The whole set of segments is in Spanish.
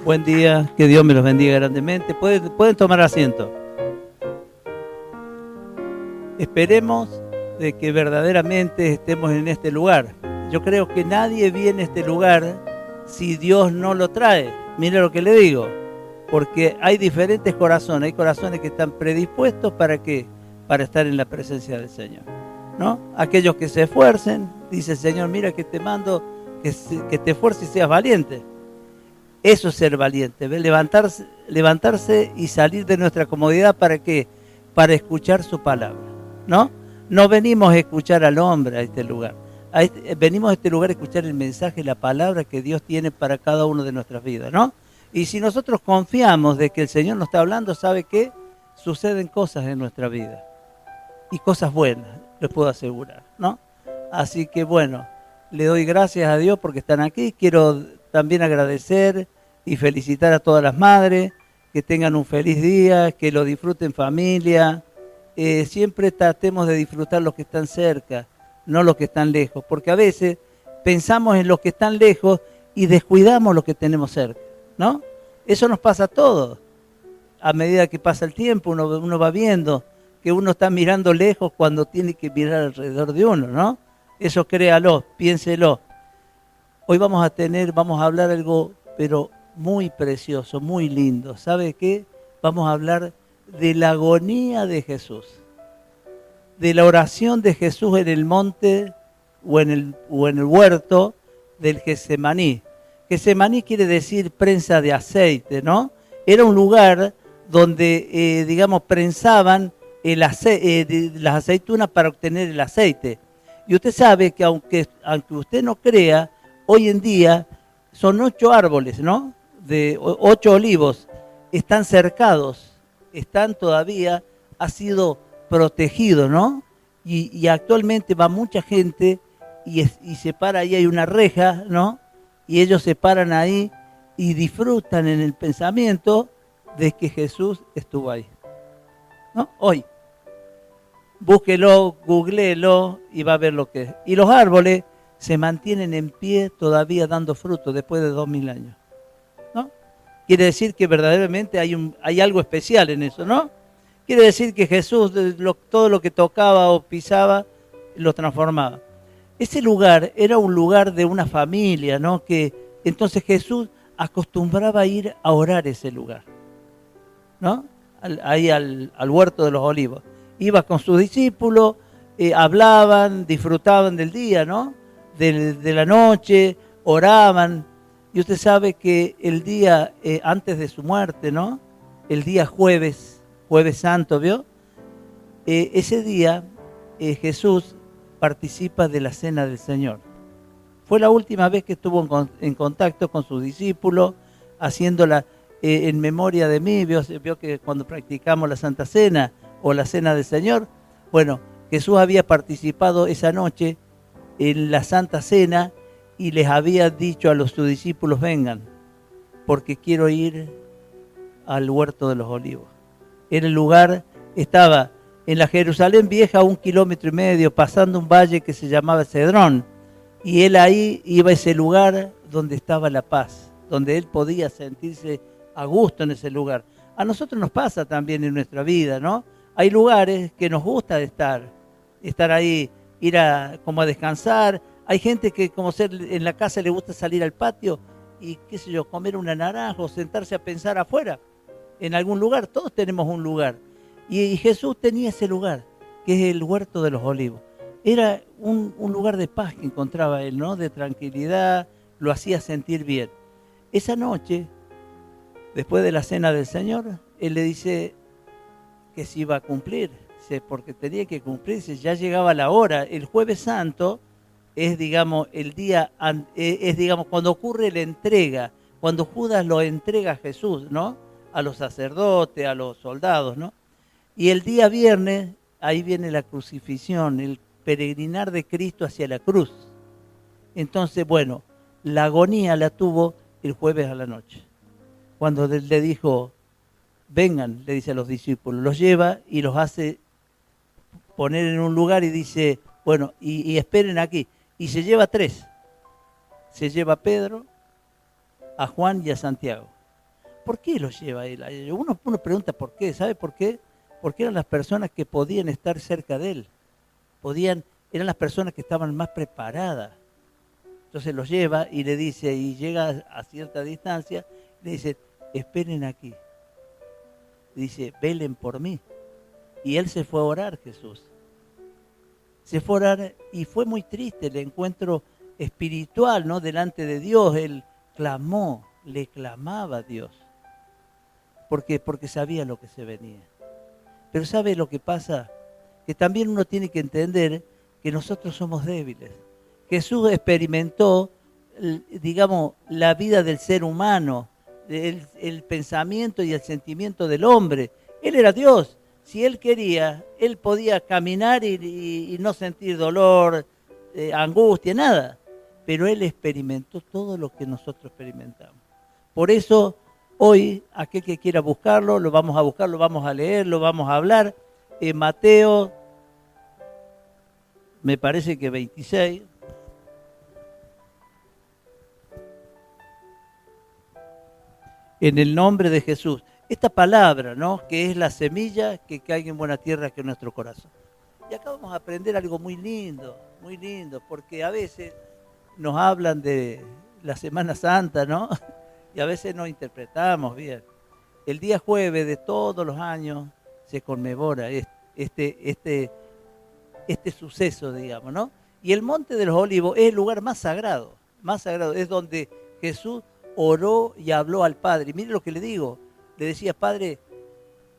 Buen día, que Dios me los bendiga grandemente. Pueden tomar asiento. Esperemos de que verdaderamente estemos en este lugar. Yo creo que nadie viene a este lugar si Dios no lo trae. Mire lo que le digo, porque hay diferentes corazones. Hay corazones que están predispuestos ¿para qué? Para estar en la presencia del Señor, ¿no? Aquellos que se esfuercen, dice el Señor, mira que te mando que te esfuerces y seas valiente. Eso es ser valiente, ¿ves? Levantarse y salir de nuestra comodidad, ¿para qué? Para escuchar su palabra, ¿no? No venimos a escuchar al hombre a este lugar. Venimos a este lugar a escuchar el mensaje, la palabra que Dios tiene para cada uno de nuestras vidas, ¿no? Y si nosotros confiamos de que el Señor nos está hablando, ¿sabe qué? Suceden cosas en nuestra vida. Y cosas buenas, les puedo asegurar, ¿no? Así que bueno, le doy gracias a Dios porque están aquí. Quiero también agradecer y felicitar a todas las madres, que tengan un feliz día, que lo disfruten familia. Siempre tratemos de disfrutar los que están cerca, no los que están lejos, porque a veces pensamos en los que están lejos y descuidamos los que tenemos cerca, ¿no? Eso nos pasa a todos. A medida que pasa el tiempo, uno va viendo que uno está mirando lejos cuando tiene que mirar alrededor de uno, ¿no? Eso créalo, piénselo. Hoy vamos a hablar algo, pero muy precioso, muy lindo. ¿Sabe qué? Vamos a hablar de la agonía de Jesús, de la oración de Jesús en el monte o en el huerto del Getsemaní. Getsemaní quiere decir prensa de aceite, ¿no? Era un lugar donde, prensaban las aceitunas para obtener el aceite. Y usted sabe que aunque usted no crea, hoy en día son 8 árboles, ¿no? De 8 olivos, están cercados, están todavía, ha sido protegido, ¿no? Y actualmente va mucha gente y se para ahí, hay una reja, ¿no? Y ellos se paran ahí y disfrutan en el pensamiento de que Jesús estuvo ahí, ¿no? Hoy. Búsquelo, googléelo y va a ver lo que es. Y los árboles se mantienen en pie todavía dando fruto después de 2000 años, ¿no? Quiere decir que verdaderamente hay algo especial en eso, ¿no? Quiere decir que Jesús todo lo que tocaba o pisaba lo transformaba. Ese lugar era un lugar de una familia, ¿no? Que entonces Jesús acostumbraba a ir a orar ese lugar, ¿no? Ahí al huerto de los olivos. Iba con sus discípulos, hablaban, disfrutaban del día, ¿no? De la noche, oraban. Y usted sabe que el día antes de su muerte, ¿no? El día jueves santo, ¿vio? Ese día Jesús participa de la cena del Señor. Fue la última vez que estuvo en contacto con sus discípulos, haciéndola en memoria de mí. Vio que cuando practicamos la Santa Cena o la Cena del Señor, bueno, Jesús había participado esa noche en la Santa Cena y les había dicho a sus discípulos, vengan, porque quiero ir al huerto de los olivos. Era el lugar, estaba en la Jerusalén vieja a 1,5 kilómetros, pasando un valle que se llamaba Cedrón, y él ahí iba a ese lugar donde estaba la paz, donde él podía sentirse a gusto en ese lugar. A nosotros nos pasa también en nuestra vida, ¿no? Hay lugares que nos gusta estar ahí, ir como a descansar. Hay gente que como ser en la casa le gusta salir al patio y qué sé yo, comer una naranja o sentarse a pensar afuera, en algún lugar. Todos tenemos un lugar. Y Jesús tenía ese lugar, que es el huerto de los olivos. Era un lugar de paz que encontraba él, ¿no? De tranquilidad, lo hacía sentir bien. Esa noche, después de la cena del Señor, él le dice que se iba a cumplir, porque tenía que cumplirse, ya llegaba la hora. El Jueves Santo es, el día, cuando ocurre la entrega, cuando Judas lo entrega a Jesús, ¿no? A los sacerdotes, a los soldados, ¿no? Y el día viernes, ahí viene la crucifixión, el peregrinar de Cristo hacia la cruz. Entonces, bueno, la agonía la tuvo el jueves a la noche, cuando le dijo, vengan, le dice a los discípulos, los lleva y los hace poner en un lugar y dice, bueno, y esperen aquí. Y se lleva 3. Se lleva a Pedro, a Juan y a Santiago. ¿Por qué los lleva él a ellos? Uno pregunta por qué, ¿sabe por qué? Porque eran las personas que podían estar cerca de él, eran las personas que estaban más preparadas. Entonces los lleva y le dice, y llega a cierta distancia, le dice, esperen aquí. Dice, velen por mí. Y él se fue a orar, Jesús. Se fue a orar y fue muy triste el encuentro espiritual, ¿no? Delante de Dios. Él clamó, le clamaba a Dios. ¿Por qué? Porque sabía lo que se venía. Pero ¿sabe lo que pasa? Que también uno tiene que entender que nosotros somos débiles. Jesús experimentó, digamos, la vida del ser humano, el pensamiento y el sentimiento del hombre. Él era Dios. Si Él quería, Él podía caminar y no sentir dolor, angustia, nada. Pero Él experimentó todo lo que nosotros experimentamos. Por eso, hoy, aquel que quiera buscarlo, lo vamos a buscar, lo vamos a leer, lo vamos a hablar. En Mateo, me parece que 26. En el nombre de Jesús. Esta palabra, ¿no? Que es la semilla que caiga en buena tierra, que es nuestro corazón. Y acá vamos a aprender algo muy lindo, porque a veces nos hablan de la Semana Santa, ¿no? Y a veces no interpretamos bien. El día jueves de todos los años se conmemora este suceso, digamos, ¿no? Y el Monte de los Olivos es el lugar más sagrado, es donde Jesús oró y habló al Padre. Y mire lo que le digo, le decía, Padre,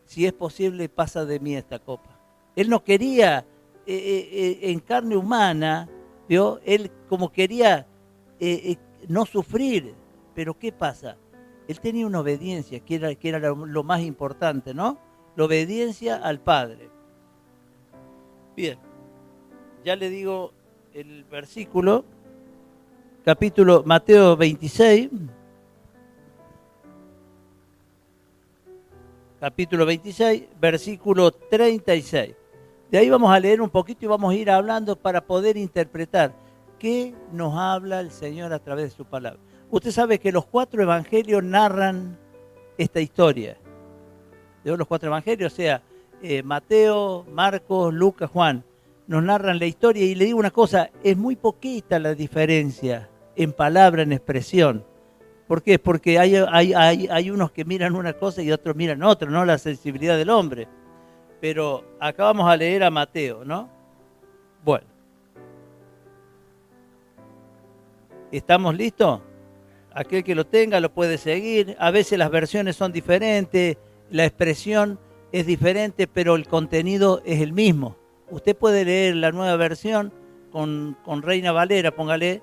si es posible, pasa de mí esta copa. Él no quería en carne humana, ¿vio? Él como quería no sufrir, pero ¿qué pasa? Él tenía una obediencia, que era lo más importante, ¿no? La obediencia al Padre. Bien, ya le digo el versículo, capítulo Mateo 26, capítulo 26, versículo 36. De ahí vamos a leer un poquito y vamos a ir hablando para poder interpretar qué nos habla el Señor a través de su palabra. Usted sabe que los 4 evangelios narran esta historia. Los 4 evangelios, o sea, Mateo, Marcos, Lucas, Juan, nos narran la historia. Y le digo una cosa, es muy poquita la diferencia en palabra, en expresión. ¿Por qué? Porque hay unos que miran una cosa y otros miran otra, ¿no? La sensibilidad del hombre. Pero acá vamos a leer a Mateo, ¿no? Bueno. ¿Estamos listos? Aquel que lo tenga lo puede seguir. A veces las versiones son diferentes, la expresión es diferente, pero el contenido es el mismo. Usted puede leer la nueva versión con Reina Valera, póngale,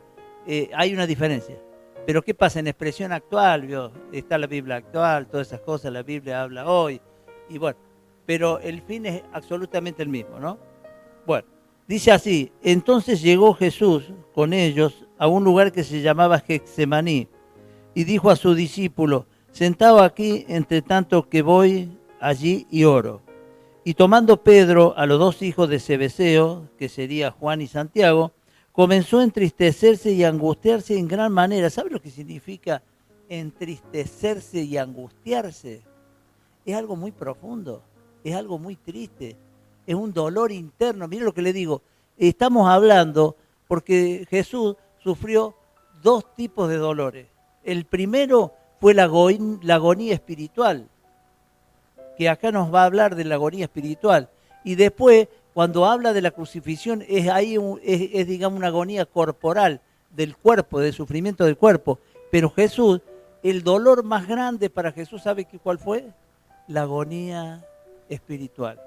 hay una diferencia. Pero ¿qué pasa? En expresión actual, ¿vio? Está la Biblia actual, todas esas cosas, la Biblia habla hoy, y bueno, pero el fin es absolutamente el mismo, ¿no? Bueno, dice así, entonces llegó Jesús con ellos a un lugar que se llamaba Getsemaní, y dijo a su discípulo, sentado aquí, entre tanto que voy allí y oro. Y tomando Pedro a los 2 hijos de Zebedeo, que sería Juan y Santiago, comenzó a entristecerse y a angustiarse en gran manera. ¿Sabe lo que significa entristecerse y angustiarse? Es algo muy profundo, es algo muy triste, es un dolor interno. Mire lo que le digo, estamos hablando porque Jesús sufrió 2 tipos de dolores. El primero fue la agonía espiritual, que acá nos va a hablar de la agonía espiritual. Y después, cuando habla de la crucifixión, es digamos, una agonía corporal del cuerpo, del sufrimiento del cuerpo. Pero Jesús, el dolor más grande para Jesús, ¿sabe cuál fue? La agonía espiritual.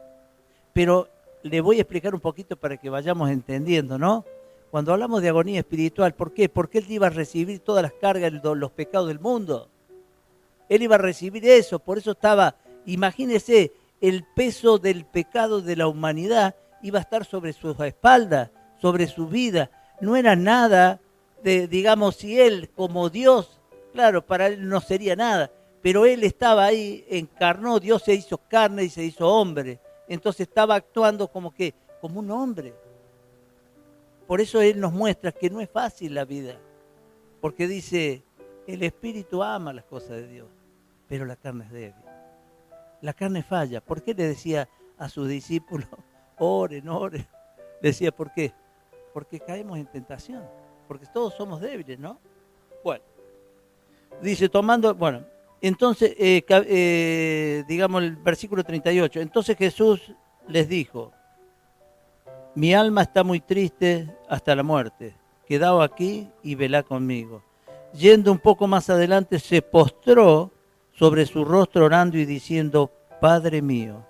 Pero le voy a explicar un poquito para que vayamos entendiendo, ¿no? Cuando hablamos de agonía espiritual, ¿por qué? Porque Él iba a recibir todas las cargas, los pecados del mundo. Él iba a recibir eso, por eso estaba, imagínese, el peso del pecado de la humanidad iba a estar sobre sus espaldas, sobre su vida. No era nada, digamos, si Él como Dios, claro, para Él no sería nada, pero Él estaba ahí, encarnó, Dios se hizo carne y se hizo hombre. Entonces estaba actuando como un hombre. Por eso Él nos muestra que no es fácil la vida, porque dice, el Espíritu ama las cosas de Dios, pero la carne es débil. La carne falla. ¿Por qué le decía a sus discípulos, oren, oren? Decía, ¿por qué? Porque caemos en tentación, porque todos somos débiles, ¿no? Bueno, dice, entonces, digamos el versículo 38, entonces Jesús les dijo, mi alma está muy triste hasta la muerte, quedaos aquí y velá conmigo. Yendo un poco más adelante, se postró sobre su rostro orando y diciendo, Padre mío,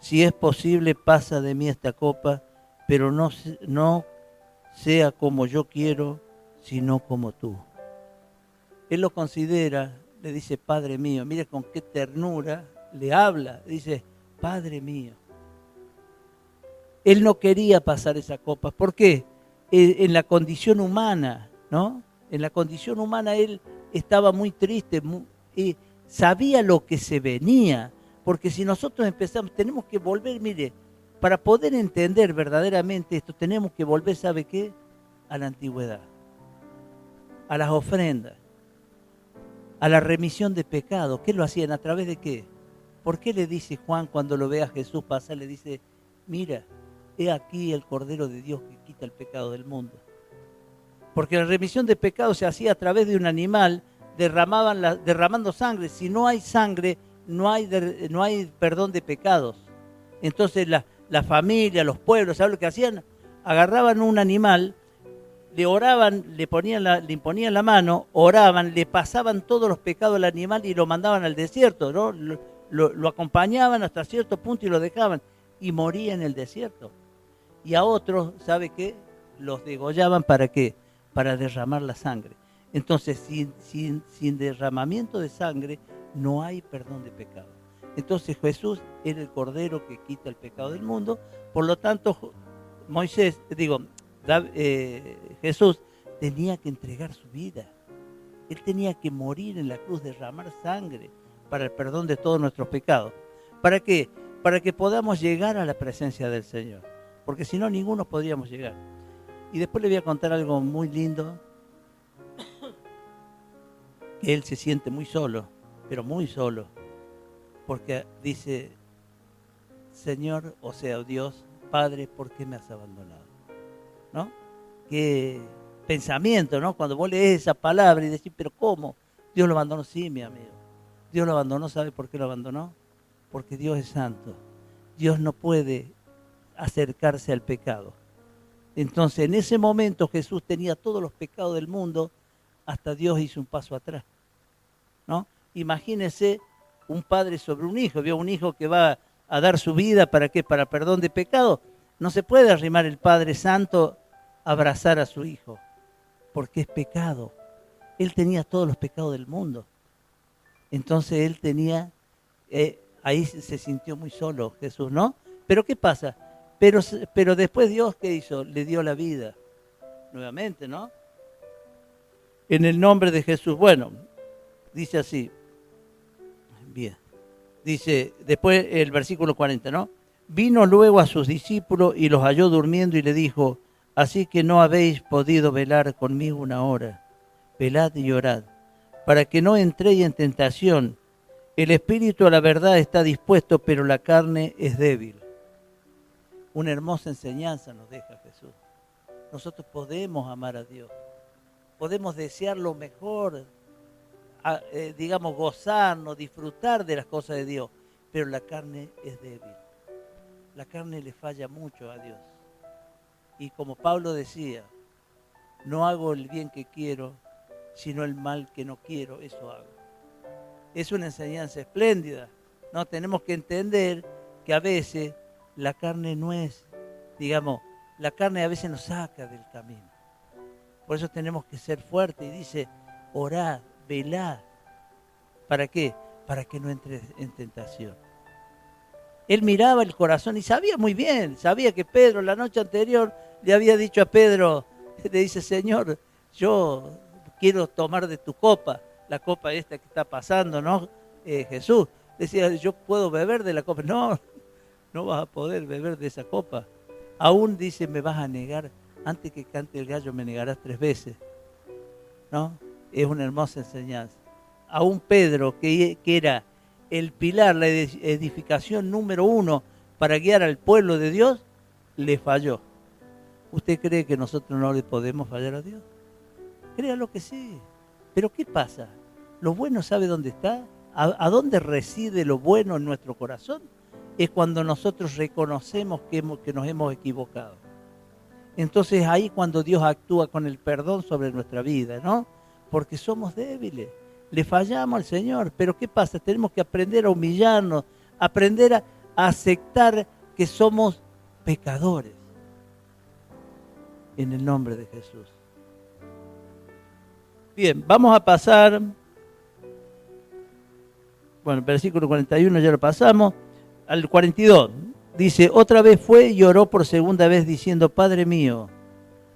si es posible, pasa de mí esta copa, pero no sea como yo quiero, sino como tú. Él lo considera, le dice, Padre mío, mire con qué ternura le habla, dice, Padre mío. Él no quería pasar esa copa. ¿Por qué? En la condición humana, ¿no? En la condición humana él estaba muy triste, sabía lo que se venía, porque si nosotros empezamos, tenemos que volver, mire, para poder entender verdaderamente esto, tenemos que volver, ¿sabe qué? A la antigüedad, a las ofrendas, a la remisión de pecados. ¿Qué lo hacían? ¿A través de qué? ¿Por qué le dice Juan cuando lo ve a Jesús pasar, le dice, mira, he aquí el Cordero de Dios que quita el pecado del mundo? Porque la remisión de pecados se hacía a través de un animal, derramando sangre. Si no hay sangre, no hay perdón de pecados. Entonces la familia, los pueblos, ¿sabes lo que hacían? Agarraban un animal, le oraban, le imponían la mano, oraban, le pasaban todos los pecados al animal y lo mandaban al desierto, ¿no? Lo acompañaban hasta cierto punto y lo dejaban. Y moría en el desierto. Y a otros, ¿sabe qué? Los degollaban, ¿para qué? Para derramar la sangre. Entonces, sin derramamiento de sangre, no hay perdón de pecado. Entonces, Jesús era el Cordero que quita el pecado del mundo. Por lo tanto, Jesús tenía que entregar su vida. Él tenía que morir en la cruz, derramar sangre para el perdón de todos nuestros pecados. ¿Para qué? Para que podamos llegar a la presencia del Señor. Porque si no, ninguno podríamos llegar. Y después le voy a contar algo muy lindo, que él se siente muy solo, pero muy solo, porque dice, Señor, o sea, Dios, Padre, ¿por qué me has abandonado? ¿No? Qué pensamiento, ¿no? Cuando vos lees esa palabra y decís, pero ¿cómo? Dios lo abandonó, sí, mi amigo. Dios lo abandonó, ¿sabe por qué lo abandonó? Porque Dios es santo. Dios no puede acercarse al pecado. Entonces, en ese momento Jesús tenía todos los pecados del mundo, hasta Dios hizo un paso atrás, ¿no? Imagínese un padre sobre un hijo, vio un hijo que va a dar su vida, ¿para qué? Para perdón de pecado. No se puede arrimar el Padre Santo a abrazar a su hijo, porque es pecado. Él tenía todos los pecados del mundo. Entonces él tenía, ahí se sintió muy solo Jesús, ¿no? Pero ¿qué pasa? Pero después Dios, ¿qué hizo? Le dio la vida, nuevamente, ¿no? En el nombre de Jesús. Bueno, dice así, bien, dice después el versículo 40, ¿no? Vino luego a sus discípulos y los halló durmiendo y le dijo, así que no habéis podido velar conmigo una hora, velad y orad, para que no entréis en tentación. El espíritu a la verdad está dispuesto, pero la carne es débil. Una hermosa enseñanza nos deja Jesús. Nosotros podemos amar a Dios, podemos desear lo mejor, gozarnos, disfrutar de las cosas de Dios, pero la carne es débil. La carne le falla mucho a Dios. Y como Pablo decía, no hago el bien que quiero, sino el mal que no quiero, eso hago. Es una enseñanza espléndida, ¿no? Tenemos que entender que a veces la carne no es, la carne a veces nos saca del camino. Por eso tenemos que ser fuertes. Y dice, orad, velad. ¿Para qué? Para que no entres en tentación. Él miraba el corazón y sabía muy bien, sabía que Pedro la noche anterior le había dicho a Pedro, le dice, Señor, yo quiero tomar de tu copa, la copa esta que está pasando, ¿no? Jesús decía, yo puedo beber de la copa. No, no vas a poder beber de esa copa. Aún dice, me vas a negar, antes que cante el gallo me negarás 3 veces, ¿no? Es una hermosa enseñanza. a un Pedro que era el pilar, la edificación número 1 para guiar al pueblo de Dios, le falló. ¿Usted cree que nosotros no le podemos fallar a Dios? Créalo que sí. Pero ¿qué pasa? ¿Lo bueno sabe dónde está? ¿A dónde reside lo bueno en nuestro corazón? Es cuando nosotros reconocemos que nos hemos equivocado. Entonces ahí cuando Dios actúa con el perdón sobre nuestra vida, ¿no? Porque somos débiles, le fallamos al Señor, pero ¿qué pasa? Tenemos que aprender a humillarnos, aprender a aceptar que somos pecadores. En el nombre de Jesús. Bien, vamos a pasar, bueno, el versículo 41 ya lo pasamos, al 42. Dice, otra vez fue y oró por segunda vez diciendo, Padre mío,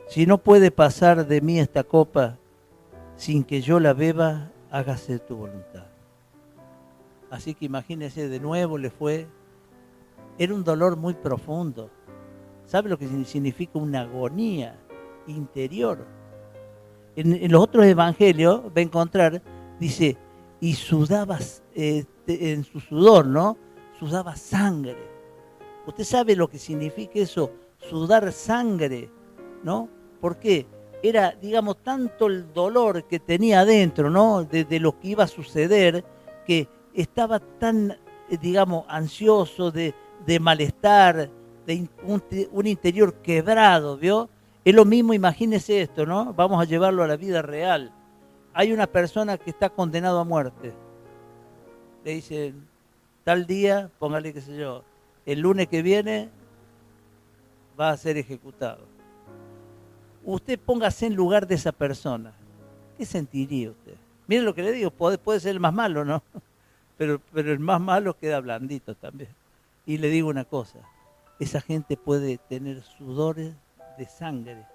si no puede pasar de mí esta copa sin que yo la beba, hágase tu voluntad. Así que imagínese, de nuevo le fue, era un dolor muy profundo. ¿Sabe lo que significa una agonía interior? En los otros evangelios va a encontrar, dice, y sudaba en su sudor, ¿no? Sudaba sangre. ¿Usted sabe lo que significa eso? Sudar sangre, ¿no? ¿Por qué? Era, digamos, tanto el dolor que tenía adentro, ¿no? De lo que iba a suceder, que estaba tan, digamos, ansioso, de malestar, de un interior quebrado, ¿vio? Es lo mismo, imagínese esto, ¿no? Vamos a llevarlo a la vida real. Hay una persona que está condenado a muerte. Le dicen, tal día, póngale qué sé yo, el lunes que viene va a ser ejecutado. Usted póngase en lugar de esa persona. ¿Qué sentiría usted? Miren lo que le digo, puede ser el más malo, ¿no? Pero el más malo queda blandito también. Y le digo una cosa, esa gente puede tener sudores de sangre.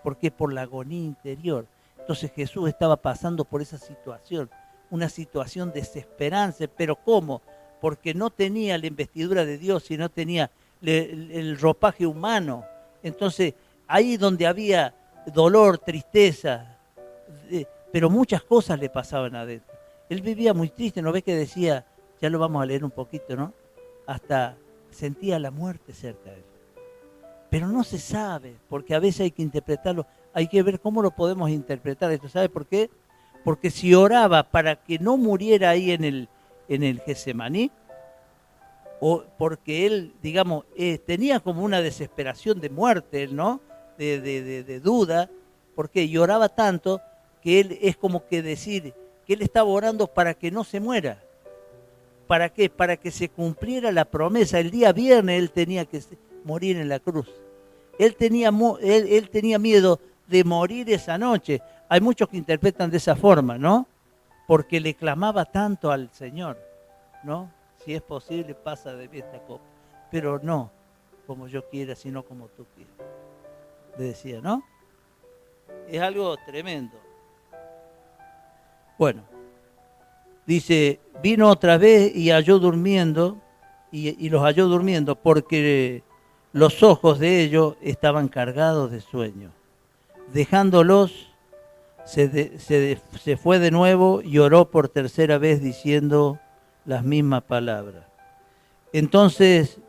¿Por qué? Por la agonía interior. Entonces Jesús estaba pasando por esa situación, una situación de desesperanza. ¿Pero cómo? Porque no tenía la investidura de Dios, sino tenía el ropaje humano. Entonces, ahí donde había dolor, tristeza, pero muchas cosas le pasaban adentro. Él vivía muy triste, ¿no ve que decía? Ya lo vamos a leer un poquito, ¿no? Hasta sentía la muerte cerca de él. Pero no se sabe, porque a veces hay que interpretarlo, hay que ver cómo lo podemos interpretar esto. ¿Sabe por qué? Porque si oraba para que no muriera ahí en el Getsemaní, o porque él, digamos, tenía como una desesperación de muerte, ¿no? De duda, porque lloraba tanto que él es como que decir que él estaba orando para que no se muera. ¿Para qué? Para que se cumpliera la promesa. El día viernes él tenía que morir en la cruz. Él tenía miedo de morir esa noche. Hay muchos que interpretan de esa forma, ¿no? Porque le clamaba tanto al Señor, ¿no? Si es posible, pasa de mí esta copa. Pero no como yo quiera, sino como tú quieras. Le decía, ¿no? Es algo tremendo. Bueno, dice, vino otra vez y halló durmiendo, y los halló durmiendo, porque los ojos de ellos estaban cargados de sueño. Dejándolos, se fue de nuevo y oró por tercera vez diciendo las mismas palabras. Entonces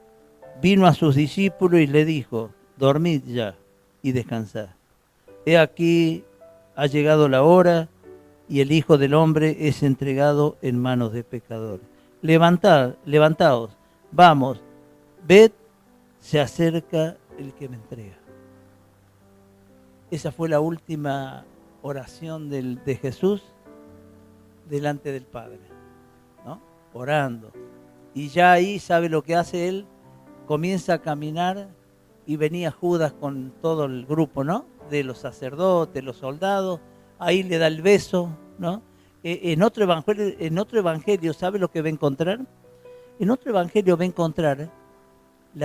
vino a sus discípulos y le dijo, dormid ya y descansad. He aquí, ha llegado la hora y el Hijo del Hombre es entregado en manos de pecadores. Levantaos, vamos, ved, se acerca el que me entrega. Esa fue la última oración de Jesús delante del Padre, ¿no? Orando. Y ya ahí, ¿sabe lo que hace él? Comienza a caminar y venía Judas con todo el grupo, ¿no? De los sacerdotes, los soldados. Ahí le da el beso, ¿no? En otro evangelio, ¿sabe lo que va a encontrar? En otro evangelio va a encontrar,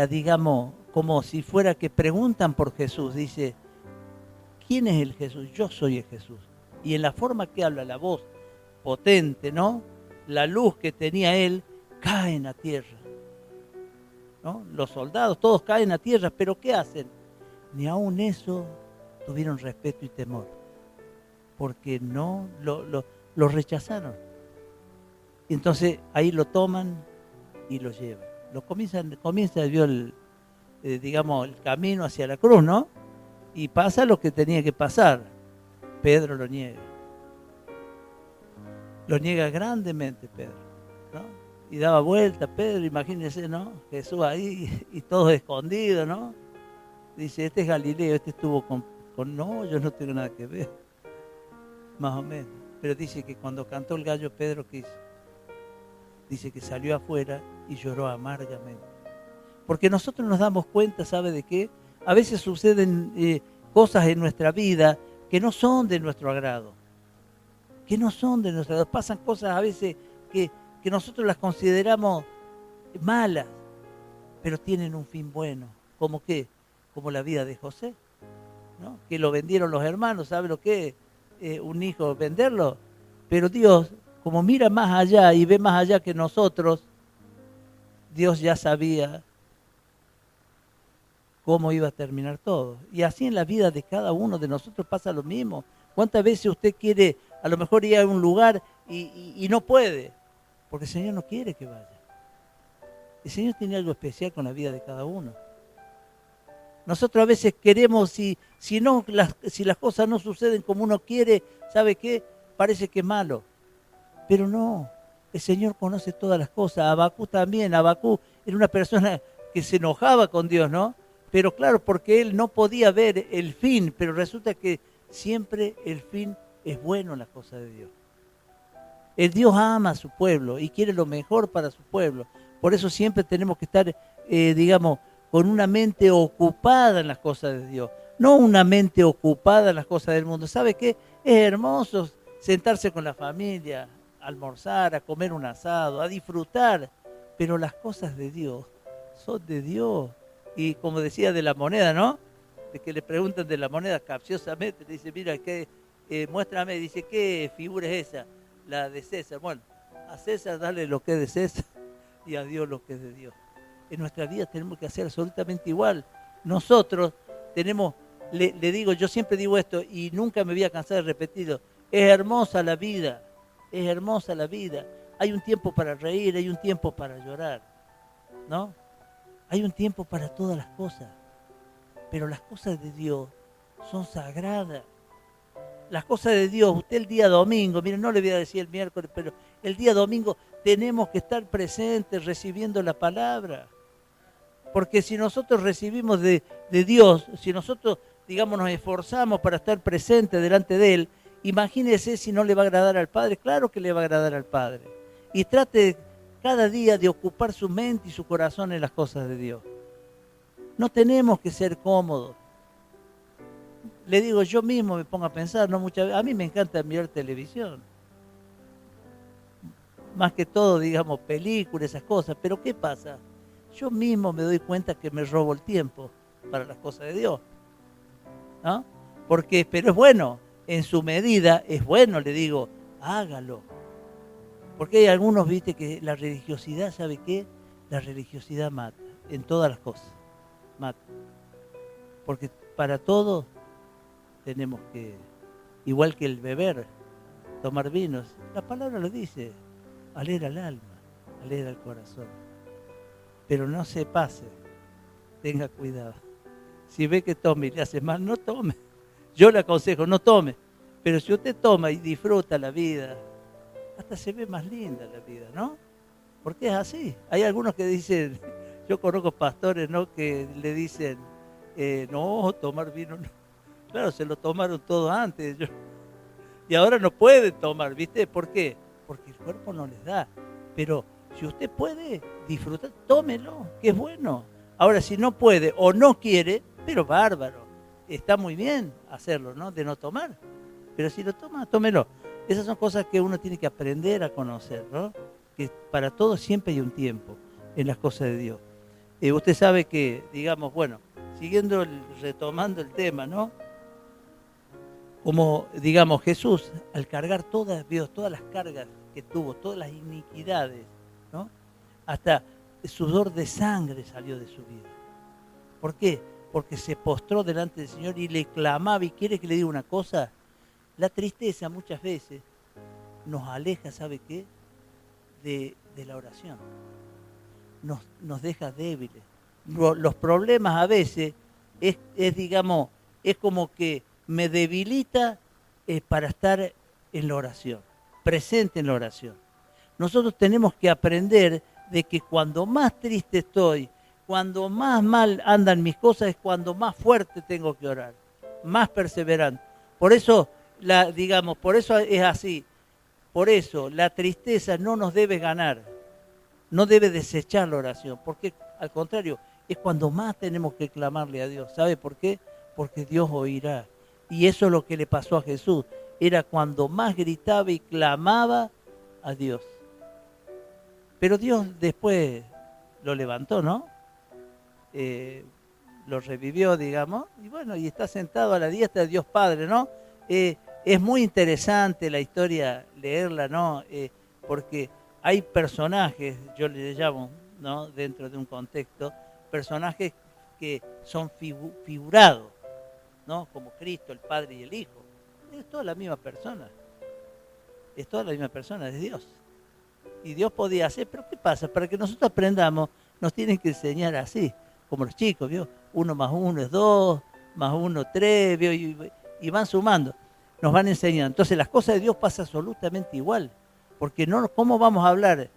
digamos, como si fuera que preguntan por Jesús. Dice, ¿quién es el Jesús? Yo soy el Jesús. Y en la forma que habla, la voz potente, ¿no? La luz que tenía él, caen a tierra, ¿no? Los soldados, todos caen a tierra, pero ¿qué hacen? Ni aun eso tuvieron respeto y temor, porque no lo rechazaron. Y entonces ahí lo toman y lo llevan. Comienza digamos, el camino hacia la cruz, ¿no? Y pasa lo que tenía que pasar. Pedro lo niega. Lo niega grandemente Pedro, ¿no? Y daba vuelta Pedro, imagínense, ¿no? Jesús ahí y todo escondido, ¿no? Dice, este es Galileo, este estuvo no, yo no tengo nada que ver. Más o menos. Pero dice que cuando cantó el gallo, Pedro, ¿qué hizo? Dice que salió afuera y lloró amargamente. Porque nosotros nos damos cuenta, ¿sabe de qué? A veces suceden cosas en nuestra vida que no son de nuestro agrado. Que no son de nuestro agrado. Pasan cosas a veces que nosotros las consideramos malas, pero tienen un fin bueno. ¿Cómo qué? Como la vida de José, ¿no? Que lo vendieron los hermanos, ¿sabe lo que es un hijo venderlo? Pero Dios, como mira más allá y ve más allá que nosotros, Dios ya sabía cómo iba a terminar todo. Y así en la vida de cada uno de nosotros pasa lo mismo. ¿Cuántas veces usted quiere a lo mejor ir a un lugar y no puede? Porque el Señor no quiere que vaya. El Señor tiene algo especial con la vida de cada uno. Nosotros a veces queremos, si las cosas no suceden como uno quiere, ¿sabe qué? Parece que es malo. Pero no, el Señor conoce todas las cosas. Abacú también, Abacú era una persona que se enojaba con Dios, ¿no? Pero claro, porque él no podía ver el fin, pero resulta que siempre el fin es bueno en las cosas de Dios. El Dios ama a su pueblo y quiere lo mejor para su pueblo. Por eso siempre tenemos que estar, digamos, con una mente ocupada en las cosas de Dios. No una mente ocupada en las cosas del mundo. ¿Sabe qué? Es hermoso sentarse con la familia, a almorzar, a comer un asado, a disfrutar. Pero las cosas de Dios son de Dios. Y como decía de la moneda, ¿no? De que le preguntan de la moneda capciosamente. Le dice, mira, muéstrame. Dice, ¿qué figura es esa? La de César. Bueno, a César dale lo que es de César y a Dios lo que es de Dios. En nuestra vida tenemos que hacer absolutamente igual. Nosotros tenemos, le digo, yo siempre digo esto y nunca me voy a cansar de repetirlo. Es hermosa la vida. Es hermosa la vida. Hay un tiempo para reír, hay un tiempo para llorar, ¿no? Hay un tiempo para todas las cosas, pero las cosas de Dios son sagradas. Las cosas de Dios, usted el día domingo, miren, no le voy a decir el miércoles, pero el día domingo tenemos que estar presentes recibiendo la palabra. Porque si nosotros recibimos de Dios, si nosotros, digamos, nos esforzamos para estar presentes delante de Él, imagínese si no le va a agradar al Padre. Claro que le va a agradar al Padre. Y trate cada día de ocupar su mente y su corazón en las cosas de Dios. No tenemos que ser cómodos. Le digo, yo mismo me pongo a pensar, no muchas veces, a mí me encanta mirar televisión. Más que todo, digamos, películas, esas cosas. Pero ¿qué pasa? Yo mismo me doy cuenta que me robo el tiempo para las cosas de Dios, ¿no? Pero es bueno, en su medida, es bueno, le digo, hágalo. Porque hay algunos, viste, que la religiosidad, ¿sabe qué? La religiosidad mata, en todas las cosas, mata. Porque para todo tenemos que, igual que el beber, tomar vinos, la palabra lo dice, alegra al alma, alegra al corazón. Pero no se pase, tenga cuidado. Si ve que tome y le hace mal, no tome. Yo le aconsejo, no tome. Pero si usted toma y disfruta la vida, hasta se ve más linda la vida, ¿no? Porque es así. Hay algunos que dicen, yo conozco pastores, ¿no? Que le dicen, no, tomar vino no. Claro, se lo tomaron todo antes. Y ahora no pueden tomar, ¿viste? ¿Por qué? Porque el cuerpo no les da. Pero si usted puede disfrutar, tómelo, que es bueno. Ahora, si no puede o no quiere, pero bárbaro. Está muy bien hacerlo, ¿no? De no tomar. Pero si lo toma, tómelo. Esas son cosas que uno tiene que aprender a conocer, ¿no? Que para todo siempre hay un tiempo en las cosas de Dios. Usted sabe que, digamos, bueno, retomando el tema, ¿no? Como, digamos, Jesús, al cargar todas las cargas que tuvo, todas las iniquidades, ¿no? Hasta el sudor de sangre salió de su vida. ¿Por qué? Porque se postró delante del Señor y le clamaba. ¿Y quiere que le diga una cosa? La tristeza muchas veces nos aleja, ¿sabe qué? De la oración. Nos deja débiles. Los problemas a veces digamos, es como que me debilita para estar en la oración, presente en la oración. Nosotros tenemos que aprender de que cuando más triste estoy, cuando más mal andan mis cosas, es cuando más fuerte tengo que orar, más perseverante. Por eso, por eso es así. Por eso la tristeza no nos debe ganar, no debe desechar la oración, porque al contrario, es cuando más tenemos que clamarle a Dios. ¿Sabe por qué? Porque Dios oirá. Y eso es lo que le pasó a Jesús. Era cuando más gritaba y clamaba a Dios. Pero Dios después lo levantó, ¿no? Lo revivió, digamos, y bueno, y está sentado a la diestra de Dios Padre, ¿no? Es muy interesante la historia, leerla, ¿no? Porque hay personajes, yo le llamo, ¿no? Dentro de un contexto, personajes que son figurados, ¿no? Como Cristo, el Padre y el Hijo. Es toda la misma persona. Es toda la misma persona, es Dios. Y Dios podía hacer, pero ¿qué pasa? Para que nosotros aprendamos, nos tienen que enseñar así, como los chicos, ¿vio? 1 más 1 es 2, más 1 3, ¿vio? Y van sumando, nos van enseñando. Entonces las cosas de Dios pasan absolutamente igual, porque no, ¿cómo vamos a hablar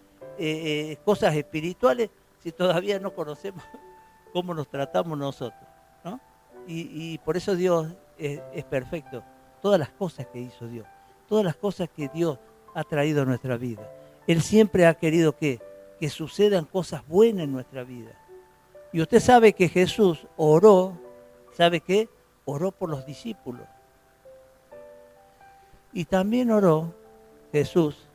cosas espirituales si todavía no conocemos cómo nos tratamos nosotros, ¿no? Y por eso Dios es perfecto. Todas las cosas que hizo Dios, todas las cosas que Dios ha traído a nuestra vida. Él siempre ha querido que sucedan cosas buenas en nuestra vida. Y usted sabe que Jesús oró, ¿sabe qué? Oró por los discípulos. Y también oró Jesús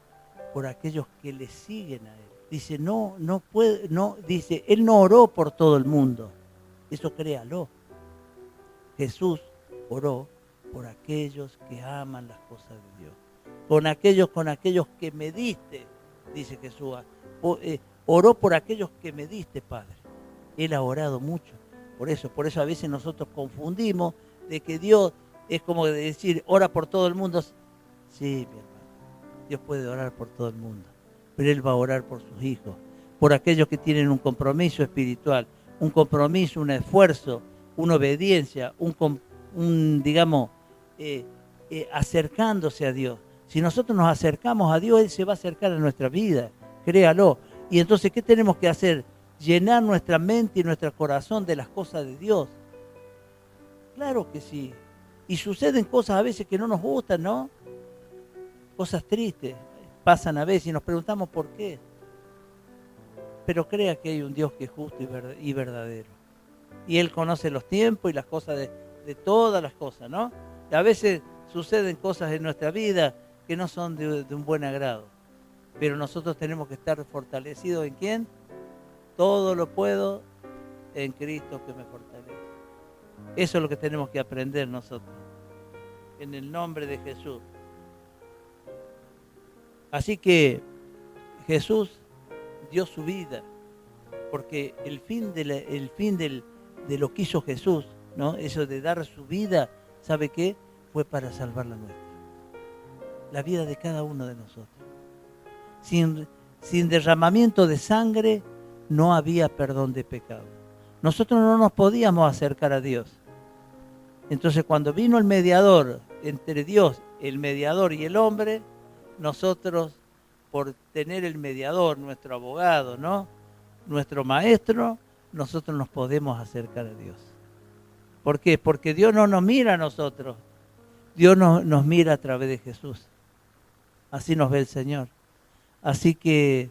por aquellos que le siguen a Él. Dice, no puede, no, dice, Él no oró por todo el mundo. Eso créalo. Jesús oró por aquellos que aman las cosas de Dios. Con aquellos que me diste, dice Jesús. Oró por aquellos que me diste, Padre. Él ha orado mucho. Por eso a veces nosotros confundimos de que Dios es como decir, ora por todo el mundo. Sí, mi hermano, Dios puede orar por todo el mundo, pero Él va a orar por sus hijos, por aquellos que tienen un compromiso espiritual, un compromiso, un esfuerzo, una obediencia, acercándose a Dios. Si nosotros nos acercamos a Dios, Él se va a acercar a nuestra vida, créalo. Y entonces, ¿qué tenemos que hacer? Llenar nuestra mente y nuestro corazón de las cosas de Dios. Claro que sí. Y suceden cosas a veces que no nos gustan, ¿no? Cosas tristes pasan a veces y nos preguntamos por qué. Pero crea que hay un Dios que es justo y verdadero. Y Él conoce los tiempos y las cosas de todas las cosas, ¿no? Y a veces suceden cosas en nuestra vida que no son de un buen agrado. Pero nosotros tenemos que estar fortalecidos ¿en quién? Todo lo puedo en Cristo que me fortalece. Eso es lo que tenemos que aprender nosotros. En el nombre de Jesús. Así que Jesús dio su vida. Porque el fin de lo que hizo Jesús, ¿no? Eso de dar su vida, ¿sabe qué? Fue para salvar la nuestra. La vida de cada uno de nosotros. Sin derramamiento de sangre no había perdón de pecado. Nosotros no nos podíamos acercar a Dios. Entonces cuando vino el mediador entre Dios, el mediador y el hombre, nosotros por tener el mediador, nuestro abogado, ¿no? Nuestro maestro, nosotros nos podemos acercar a Dios. ¿Por qué? Porque Dios no nos mira a nosotros. Dios nos mira a través de Jesús. Así nos ve el Señor. Así que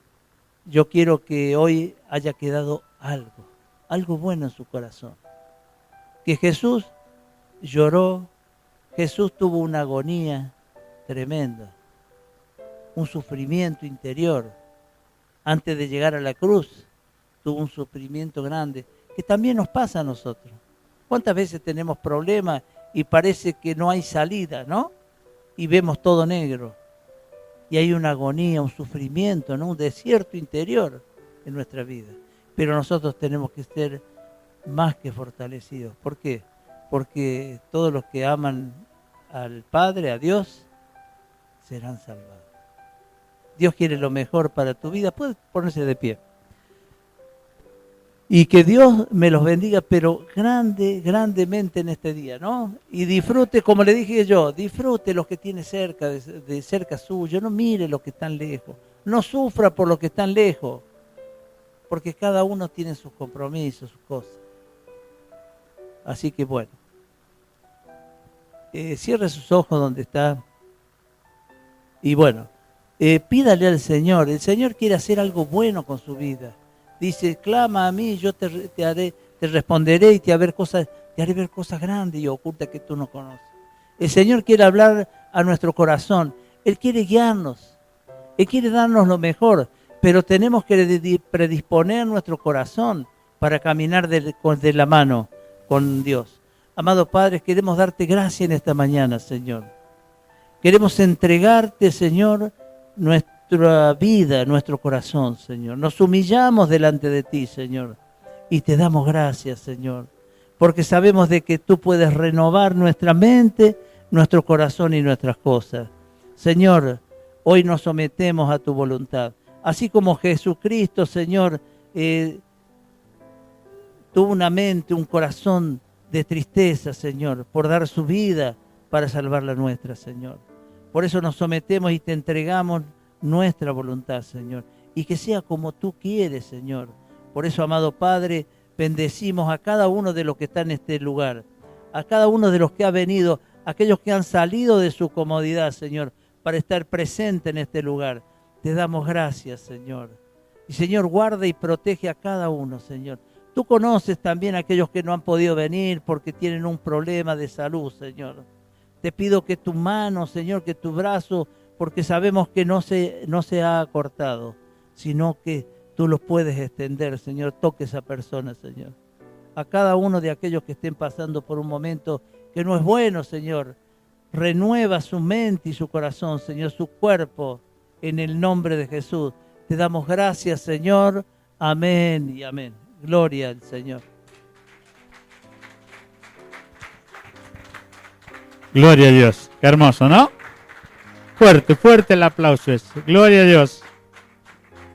yo quiero que hoy haya quedado algo bueno en su corazón. Que Jesús lloró, Jesús tuvo una agonía tremenda, un sufrimiento interior. Antes de llegar a la cruz, tuvo un sufrimiento grande, que también nos pasa a nosotros. ¿Cuántas veces tenemos problemas y parece que no hay salida, ¿no? Y vemos todo negro. Y hay una agonía, un sufrimiento, ¿no? Un desierto interior en nuestra vida. Pero nosotros tenemos que ser más que fortalecidos. ¿Por qué? Porque todos los que aman al Padre, a Dios, serán salvados. Dios quiere lo mejor para tu vida. Puedes ponerse de pie. Y que Dios me los bendiga, pero grandemente en este día, ¿no? Y disfrute, como le dije yo, disfrute los que tiene cerca, de cerca suyo. No mire los que están lejos. No sufra por los que están lejos. Porque cada uno tiene sus compromisos, sus cosas. Así que bueno. Cierre sus ojos donde está. Y bueno, pídale al Señor. El Señor quiere hacer algo bueno con su vida. Dice, clama a mí, yo te responderé y te haré ver cosas grandes y ocultas que tú no conoces. El Señor quiere hablar a nuestro corazón. Él quiere guiarnos. Él quiere darnos lo mejor. Pero tenemos que predisponer nuestro corazón para caminar de la mano con Dios. Amado Padre, queremos darte gracias en esta mañana, Señor. Queremos entregarte, Señor, nuestra vida, nuestro corazón, Señor. Nos humillamos delante de ti, Señor, y te damos gracias, Señor, porque sabemos de que tú puedes renovar nuestra mente, nuestro corazón y nuestras cosas. Señor, hoy nos sometemos a tu voluntad. Así como Jesucristo, Señor, tuvo una mente, un corazón de tristeza, Señor, por dar su vida para salvar la nuestra, Señor. Por eso nos sometemos y te entregamos nuestra voluntad, Señor. Y que sea como tú quieres, Señor. Por eso, amado Padre, bendecimos a cada uno de los que está en este lugar. A cada uno de los que ha venido, aquellos que han salido de su comodidad, Señor, para estar presente en este lugar. Te damos gracias, Señor. Y, Señor, guarda y protege a cada uno, Señor. Tú conoces también a aquellos que no han podido venir porque tienen un problema de salud, Señor. Te pido que tu mano, Señor, que tu brazo, porque sabemos que no se ha cortado, sino que tú los puedes extender, Señor. Toque a esa persona, Señor. A cada uno de aquellos que estén pasando por un momento que no es bueno, Señor. Renueva su mente y su corazón, Señor, su cuerpo, en el nombre de Jesús. Te damos gracias, Señor. Amén y amén. Gloria al Señor. Gloria a Dios. Qué hermoso, ¿no? Fuerte, fuerte el aplauso ese. Gloria a Dios.